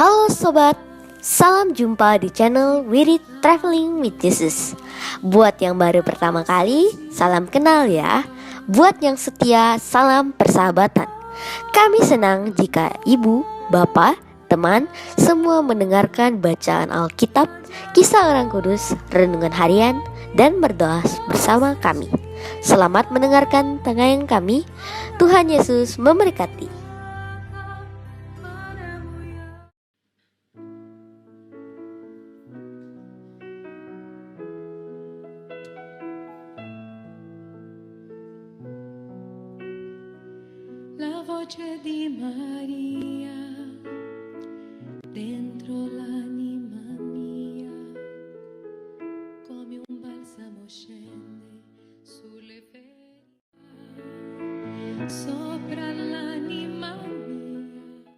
Halo sobat, salam jumpa di channel Wirid Traveling with Jesus. Buat yang baru pertama kali, salam kenal ya. Buat yang setia, salam persahabatan. Kami senang jika ibu, bapak, teman, semua mendengarkan bacaan Alkitab, kisah orang kudus, renungan harian, dan berdoa bersama kami. Selamat mendengarkan tayangan kami. Tuhan Yesus memberkati. La voce di Maria dentro l'anima mia, come un balsamo scende sulle ferite, sopra l'anima mia.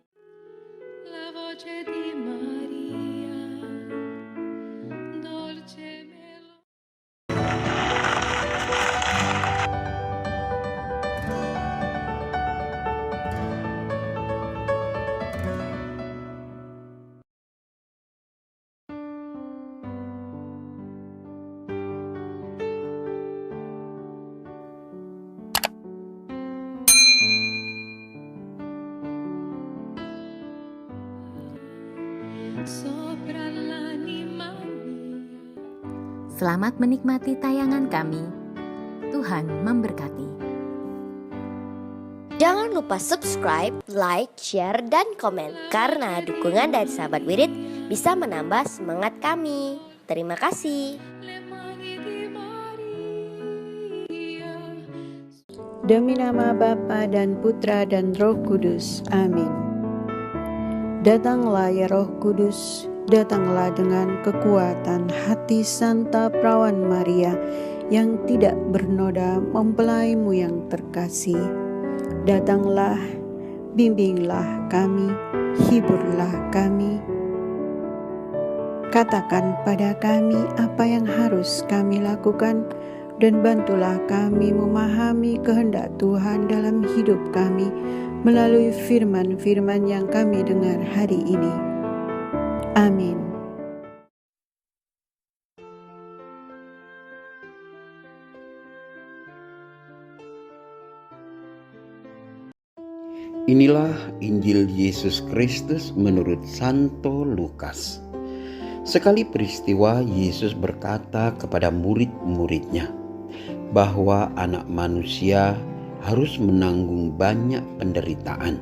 La voce di Maria, dolce melodia. Sopra l'anima mia. Selamat menikmati tayangan kami. Tuhan memberkati. Jangan lupa subscribe, like, share, dan komen. Karena dukungan dari sahabat Wirid bisa menambah semangat kami. Terima kasih. Le mani di Maria. Demi nama Bapa dan Putra dan Roh Kudus. Amin. Datanglah ya Roh Kudus, datanglah dengan kekuatan hati Santa Perawan Maria yang tidak bernoda mempelaimu yang terkasih. Datanglah, bimbinglah kami, hiburlah kami. Katakan pada kami apa yang harus kami lakukan, dan bantulah kami memahami kehendak Tuhan dalam hidup kami melalui firman-firman yang kami dengar hari ini. Amin. Inilah Injil Yesus Kristus menurut Santo Lukas. Sekali peristiwa Yesus berkata kepada murid-muridnya bahwa anak manusia harus menanggung banyak penderitaan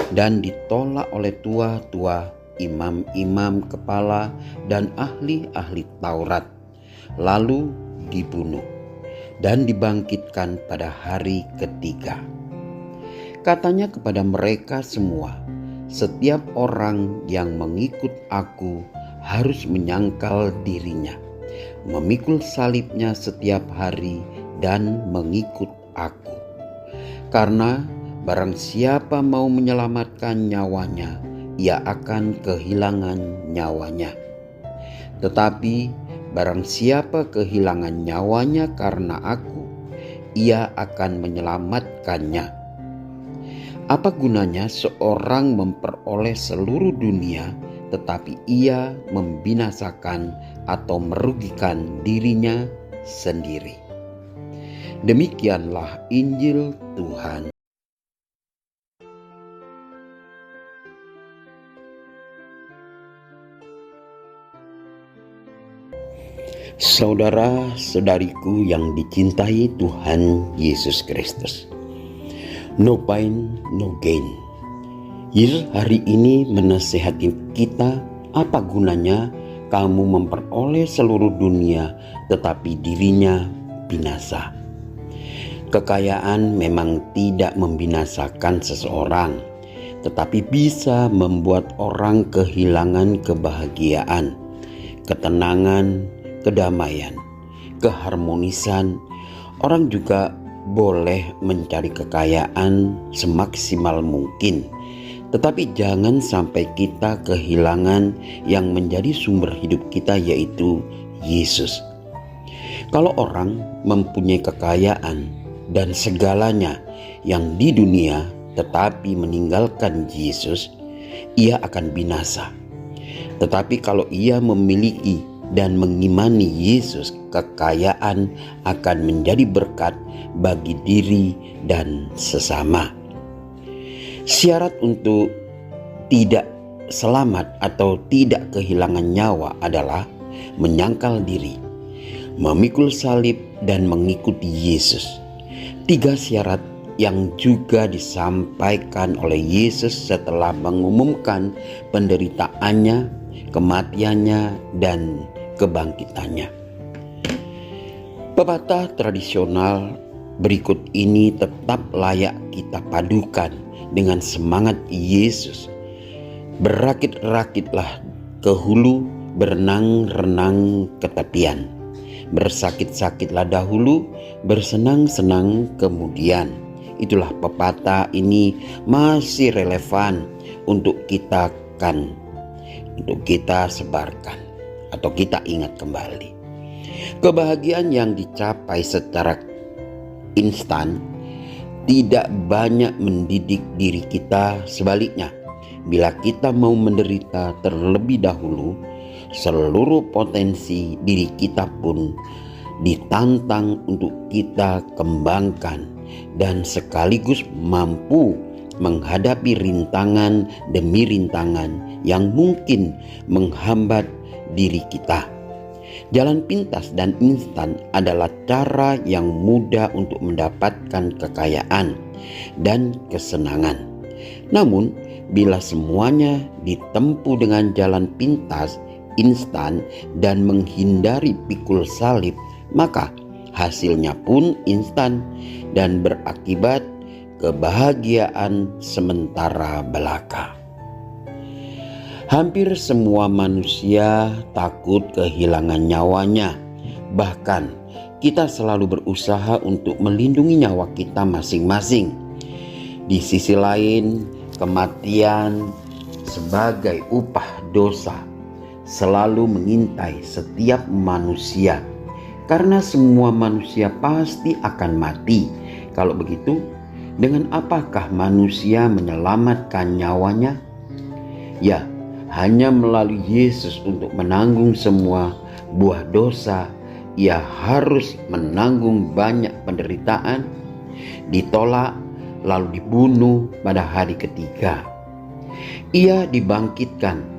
dan ditolak oleh tua-tua, imam-imam kepala, dan ahli-ahli Taurat, lalu dibunuh dan dibangkitkan pada hari ketiga. Katanya kepada mereka semua, setiap orang yang mengikut aku harus menyangkal dirinya, memikul salibnya setiap hari dan mengikut aku. Karena barang siapa mau menyelamatkan nyawanya, ia akan kehilangan nyawanya. Tetapi barang siapa kehilangan nyawanya karena aku, ia akan menyelamatkannya. Apa gunanya seorang memperoleh seluruh dunia, tetapi ia membinasakan atau merugikan dirinya sendiri? Demikianlah Injil Tuhan. Saudara-saudariku yang dicintai Tuhan Yesus Kristus, no pain, no gain. Yesus hari ini menasihati kita, apa gunanya kamu memperoleh seluruh dunia tetapi dirinya binasa. Kekayaan memang tidak membinasakan seseorang, tetapi bisa membuat orang kehilangan kebahagiaan, ketenangan, kedamaian, keharmonisan. Orang juga boleh mencari kekayaan semaksimal mungkin, tetapi jangan sampai kita kehilangan yang menjadi sumber hidup kita, yaitu Yesus. Kalau orang mempunyai kekayaan dan segalanya yang di dunia tetapi meninggalkan Yesus, ia akan binasa. Tetapi kalau ia memiliki dan mengimani Yesus, kekayaan akan menjadi berkat bagi diri dan sesama. Syarat untuk tidak selamat atau tidak kehilangan nyawa adalah menyangkal diri, memikul salib, dan mengikuti Yesus. 3 syarat yang juga disampaikan oleh Yesus setelah mengumumkan penderitaannya, kematiannya, dan kebangkitannya. Pepatah tradisional berikut ini tetap layak kita padukan dengan semangat Yesus. Berakit-rakitlah ke hulu, berenang-renang ke tepian. Bersakit-sakitlah dahulu, bersenang-senang kemudian. Itulah pepatah ini masih relevan untuk kita sebarkan atau kita ingat kembali. Kebahagiaan yang dicapai secara instan tidak banyak mendidik diri kita. Sebaliknya, bila kita mau menderita terlebih dahulu, seluruh potensi diri kita pun ditantang untuk kita kembangkan dan sekaligus mampu menghadapi rintangan demi rintangan yang mungkin menghambat diri kita. Jalan pintas dan instan adalah cara yang mudah untuk mendapatkan kekayaan dan kesenangan. Namun, bila semuanya ditempuh dengan jalan pintas, instan, dan menghindari pikul salib, maka hasilnya pun instan dan berakibat kebahagiaan sementara belaka. Hampir semua manusia takut kehilangan nyawanya. Bahkan kita selalu berusaha untuk melindungi nyawa kita masing-masing. Di sisi lain, kematian sebagai upah dosa selalu mengintai setiap manusia. Karena semua manusia pasti akan mati. Kalau begitu, dengan apakah manusia menyelamatkan nyawanya? Ya, hanya melalui Yesus untuk menanggung semua buah dosa. Ia harus menanggung banyak penderitaan, ditolak, lalu dibunuh pada hari ketiga. Ia dibangkitkan.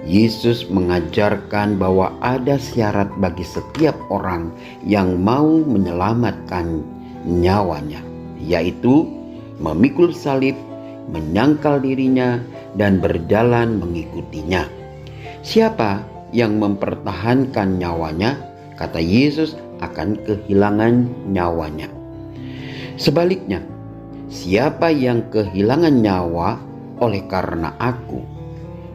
Yesus mengajarkan bahwa ada syarat bagi setiap orang yang mau menyelamatkan nyawanya, yaitu memikul salib, menyangkal dirinya, dan berjalan mengikutinya. Siapa yang mempertahankan nyawanya, kata Yesus, akan kehilangan nyawanya. Sebaliknya, siapa yang kehilangan nyawa oleh karena aku,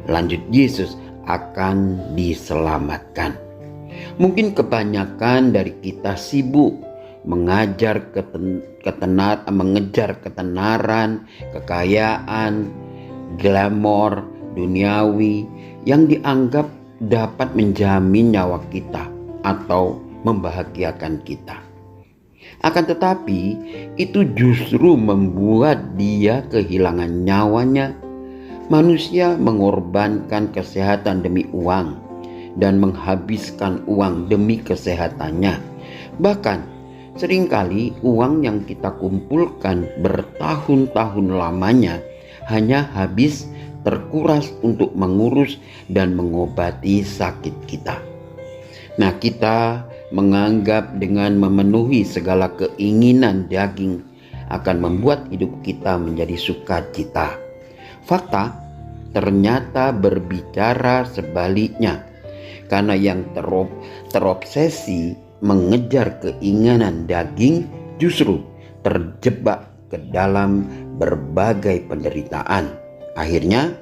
lanjut Yesus, akan diselamatkan. Mungkin kebanyakan dari kita sibuk mengejar ketenaran, kekayaan, glamor duniawi yang dianggap dapat menjamin nyawa kita atau membahagiakan kita. Akan tetapi, itu justru membuat dia kehilangan nyawanya. Manusia mengorbankan kesehatan demi uang dan menghabiskan uang demi kesehatannya. Bahkan seringkali uang yang kita kumpulkan bertahun-tahun lamanya hanya habis terkuras untuk mengurus dan mengobati sakit kita. Nah, kita menganggap dengan memenuhi segala keinginan daging akan membuat hidup kita menjadi sukacita. Fakta ternyata berbicara sebaliknya, karena yang terobsesi mengejar keinginan daging justru terjebak ke dalam berbagai penderitaan. Akhirnya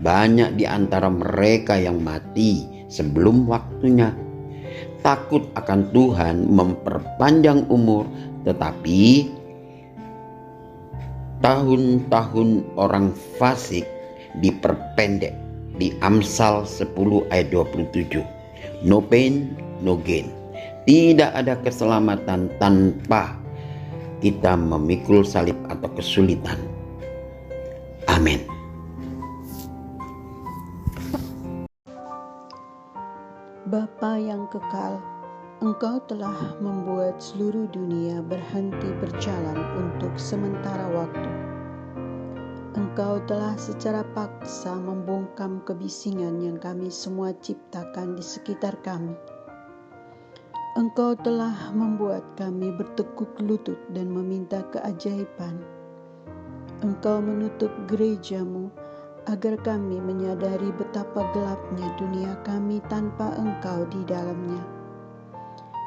banyak di antara mereka yang mati sebelum waktunya. Takut akan Tuhan memperpanjang umur, tetapi tahun-tahun orang fasik diperpendek. Di Amsal 10 ayat 27. No pain, no gain. Tidak ada keselamatan tanpa kita memikul salib atau kesulitan. Amin. Bapa yang kekal, Engkau telah membuat seluruh dunia berhenti berjalan untuk sementara waktu. Engkau telah secara paksa membungkam kebisingan yang kami semua ciptakan di sekitar kami. Engkau telah membuat kami bertekuk lutut dan meminta keajaiban. Engkau menutup gereja-Mu agar kami menyadari betapa gelapnya dunia kami tanpa Engkau di dalamnya.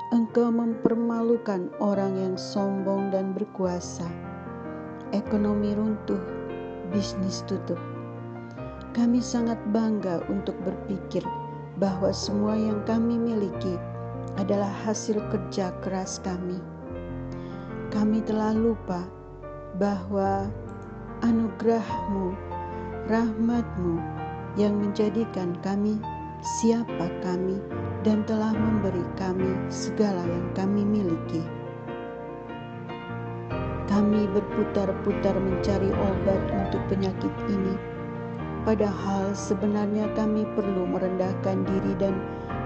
Engkau mempermalukan orang yang sombong dan berkuasa. Ekonomi runtuh, bisnis tutup. Kami sangat bangga untuk berpikir bahwa semua yang kami miliki adalah hasil kerja keras kami. Kami telah lupa bahwa anugerah-Mu, rahmat-Mu yang menjadikan kami siapa kami dan telah memberi kami segala yang kami miliki. Kami berputar-putar mencari obat untuk penyakit ini, padahal sebenarnya kami perlu merendahkan diri dan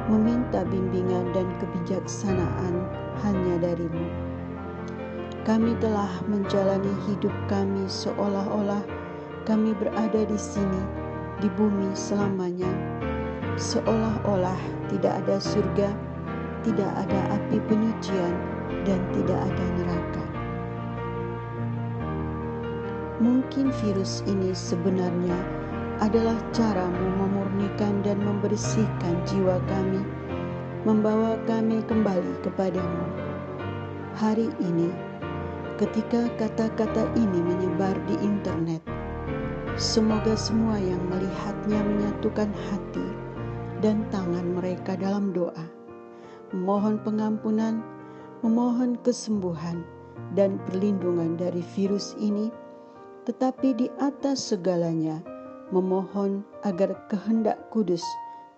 meminta bimbingan dan kebijaksanaan hanya dari-Mu. Kami telah menjalani hidup kami seolah-olah kami berada di sini, di bumi selamanya, seolah-olah tidak ada surga, tidak ada api penyucian, dan tidak ada neraka. Mungkin virus ini sebenarnya adalah cara-Mu memurnikan dan membersihkan jiwa kami, membawa kami kembali kepadamu. Hari ini, ketika kata-kata ini menyebar di internet, semoga semua yang melihatnya menyatukan hati dan tangan mereka dalam doa, memohon pengampunan, memohon kesembuhan dan perlindungan dari virus ini, tetapi di atas segalanya memohon agar kehendak kudus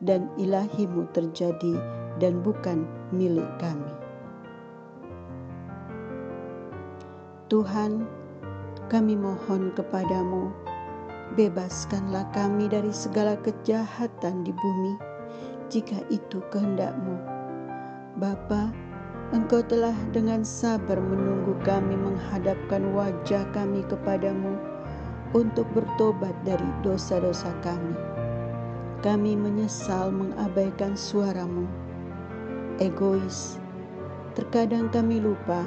dan ilahi-Mu terjadi dan bukan milik kami. Tuhan, kami mohon kepadamu, bebaskanlah kami dari segala kejahatan di bumi, jika itu kehendak-Mu. Bapa, Engkau telah dengan sabar menunggu kami menghadapkan wajah kami kepadamu untuk bertobat dari dosa-dosa kami. Kami menyesal mengabaikan suara-Mu. Egois, terkadang kami lupa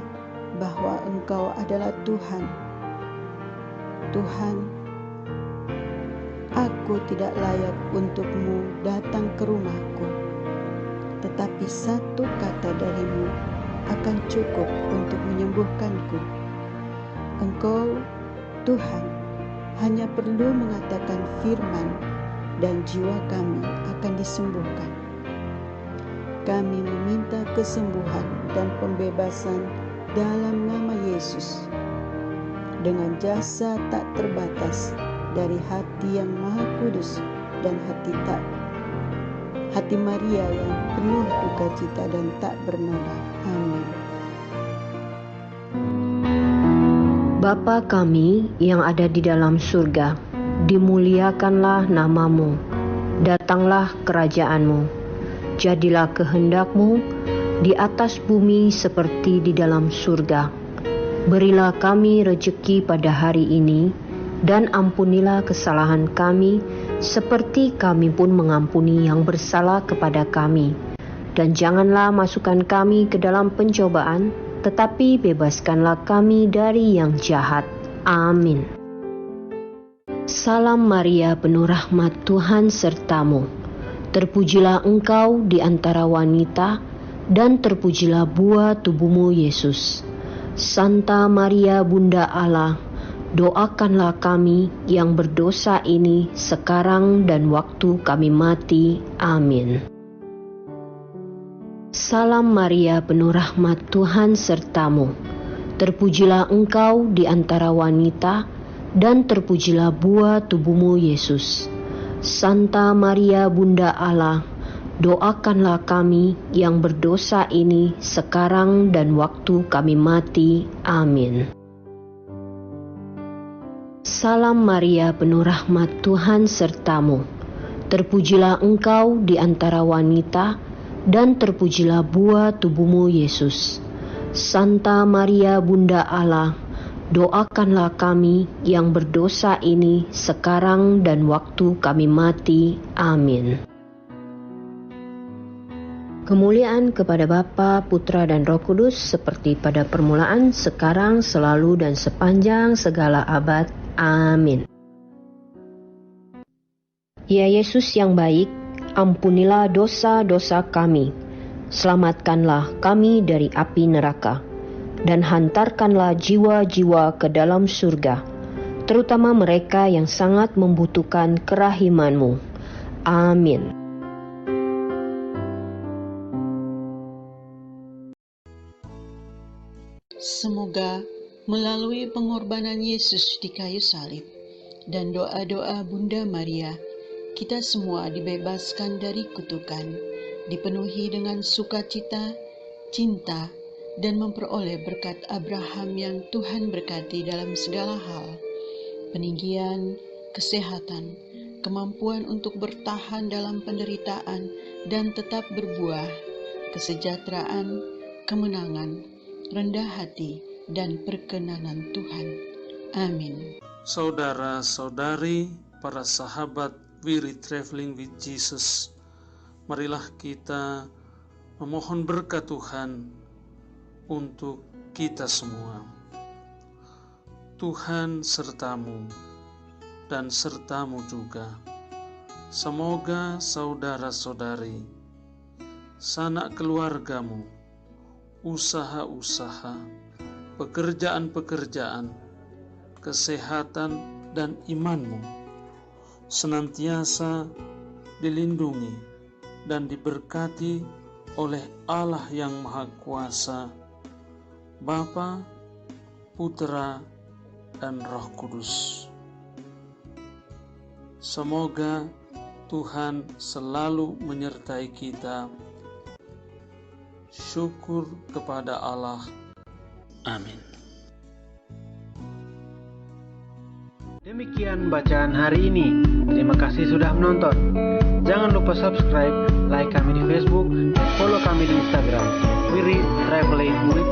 bahwa Engkau adalah Tuhan. Tuhan, aku tidak layak untuk-Mu datang ke rumahku, tetapi satu kata dari-Mu akan cukup untuk menyembuhkanku. Engkau, Tuhan, hanya perlu mengatakan firman dan jiwa kami akan disembuhkan. Kami meminta kesembuhan dan pembebasan dalam nama Yesus, dengan jasa tak terbatas dari hati yang maha kudus dan hati Maria yang penuh sukacita dan tak bernoda. Amin. Bapa kami yang ada di dalam surga, dimuliakanlah nama-Mu, datanglah kerajaan-Mu, jadilah kehendak-Mu di atas bumi seperti di dalam surga. Berilah kami rejeki pada hari ini, dan ampunilah kesalahan kami, seperti kami pun mengampuni yang bersalah kepada kami. Dan janganlah masukkan kami ke dalam pencobaan, tetapi bebaskanlah kami dari yang jahat. Amin. Salam Maria, penuh rahmat, Tuhan sertamu. Terpujilah engkau di antara wanita, dan terpujilah buah tubuhmu Yesus. Santa Maria Bunda Allah, doakanlah kami yang berdosa ini sekarang dan waktu kami mati. Amin. Salam Maria, penuh rahmat, Tuhan sertamu. Terpujilah engkau di antara wanita, dan terpujilah buah tubuhmu Yesus. Santa Maria Bunda Allah, doakanlah kami yang berdosa ini sekarang dan waktu kami mati. Amin. Salam Maria, penuh rahmat, Tuhan sertamu. Terpujilah engkau di antara wanita, dan terpujilah buah tubuhmu Yesus. Santa Maria Bunda Allah, doakanlah kami yang berdosa ini sekarang dan waktu kami mati. Amin. Kemuliaan kepada Bapa, Putra, dan Roh Kudus, seperti pada permulaan, sekarang, selalu, dan sepanjang segala abad. Amin. Ya Yesus yang baik, ampunilah dosa-dosa kami, selamatkanlah kami dari api neraka, dan hantarkanlah jiwa-jiwa ke dalam surga, terutama mereka yang sangat membutuhkan kerahiman-Mu. Amin. Semoga melalui pengorbanan Yesus di kayu salib dan doa-doa Bunda Maria, kita semua dibebaskan dari kutukan, dipenuhi dengan sukacita, cinta, dan memperoleh berkat Abraham yang Tuhan berkati dalam segala hal, peninggian, kesehatan, kemampuan untuk bertahan dalam penderitaan dan tetap berbuah, kesejahteraan, kemenangan, rendah hati, dan perkenanan Tuhan. Amin. Saudara-saudari, para sahabat Weary Traveling with Jesus, marilah kita memohon berkat Tuhan untuk kita semua. Tuhan sertamu dan sertamu juga. Semoga saudara-saudari, sanak keluargamu, usaha-usaha, pekerjaan-pekerjaan, kesehatan, dan imanmu senantiasa dilindungi dan diberkati oleh Allah yang Maha Kuasa, Bapa, Putra, dan Roh Kudus. Semoga Tuhan selalu menyertai kita. Syukur kepada Allah. Amin. Demikian bacaan hari ini. Terima kasih sudah menonton. Jangan lupa subscribe, like kami di Facebook, dan follow kami di Instagram. Weary Traveling with